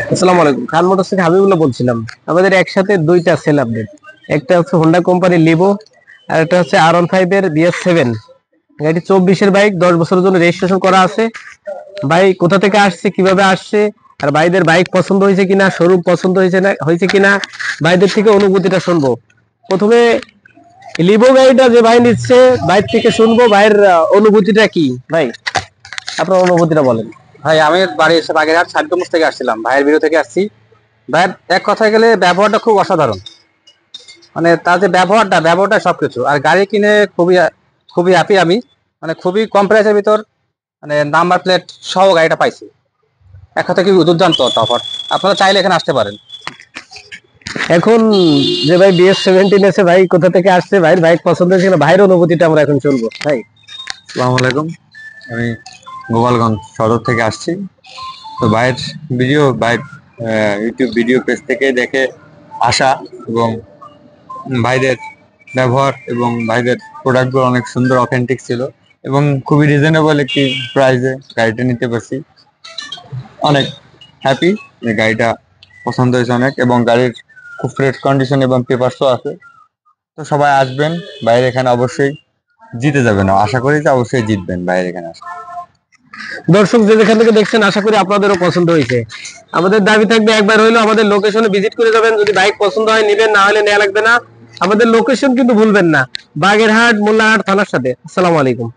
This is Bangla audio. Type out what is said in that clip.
আসসালামু আলাইকুম, খান মোটরস থেকে হাবিবুল্লাহ বলছিলাম। আমাদের একসাথে দুইটা সেল আপডেট, একটা হচ্ছে হোন্ডা কোম্পানি লিভো, আর একটা হচ্ছে R15 এর BS7 গাড়ি। 24-এর বাইক, 10 বছরের জন্য রেজিস্ট্রেশন করা আছে। ভাই কোথা থেকে আসছে, কিভাবে আসছে, আর ভাইদের বাইক পছন্দ হয়েছে কিনা, শোরুম পছন্দ হয়েছে কিনা, ভাইদের থেকে অনুভূতিটা শুনবো। প্রথমে লিভো গাড়িটা যে ভাই নিচ্ছে, বাইক থেকে শুনবো ভাইয়ের অনুভূতিটা কি। ভাই আপনার অনুভূতিটা বলেন। ভাই আমি বাড়ি এসে বাগেরহাট সাতগম্বুজ থেকে আসছিলাম, ভাইয়ের বিরো থেকে আসছি। ভাইয়ের এক কথায় গেলে ব্যবহারটা খুব অসাধারণ। মানে তার যে ব্যবহারটা সবকিছু। আর গাড়ি কিনে খুবই খুবই হ্যাপি আমি। মানে খুবই কম প্রাইসের ভিতর, মানে নাম্বার প্লেট সহ গাড়িটা পাইছি। এক কথা কি দুর্দান্ত অফার। আপনারা চাইলে এখানে আসতে পারেন। এখন যে ভাই BS17 আছে, ভাই কোথা থেকে আসছে, ভাইয়ের বাইক পছন্দ হয়েছে কিনা, ভাইয়ের অনুভূতিটা আমরা এখন শুনবো। ভাই আসসালামু আলাইকুম। আমি গোপালগঞ্জ সদর থেকে আসছি। তো বাইরের ইউটিউব ভিডিও পেজ থেকে দেখে আসা, এবং ভাইদের ব্যবহার এবং ভাইদের প্রোডাক্টগুলো অনেক সুন্দর, অথেন্টিক ছিল, এবং খুবই রিজনেবল একটি প্রাইসে গাড়িটা নিতে পারছি। অনেক হ্যাপি যে গাড়িটা পছন্দ হয়েছে অনেক, এবং গাড়ির খুব ফ্রেশ কন্ডিশন এবং পেপারসও আছে। তো সবাই আসবেন বাইরে, এখানে অবশ্যই জিতে যাবেন, আশা করি যে অবশ্যই জিতবেন বাইরে এখানে আসে। দর্শক যে যেখান থেকে দেখছেন, আশা করি আপনাদেরও পছন্দ হয়েছে। আমাদের দাবি থাকবে, একবার হইলো আমাদের লোকেশনে ভিজিট করে যাবেন। যদি বাইক পছন্দ হয় নিবেন, না হলে নেওয়া লাগবে না। আমাদের লোকেশন কিন্তু ভুলবেন না, বাগেরহাট মোল্লাহাট থানার সাথে। আসসালামু আলাইকুম।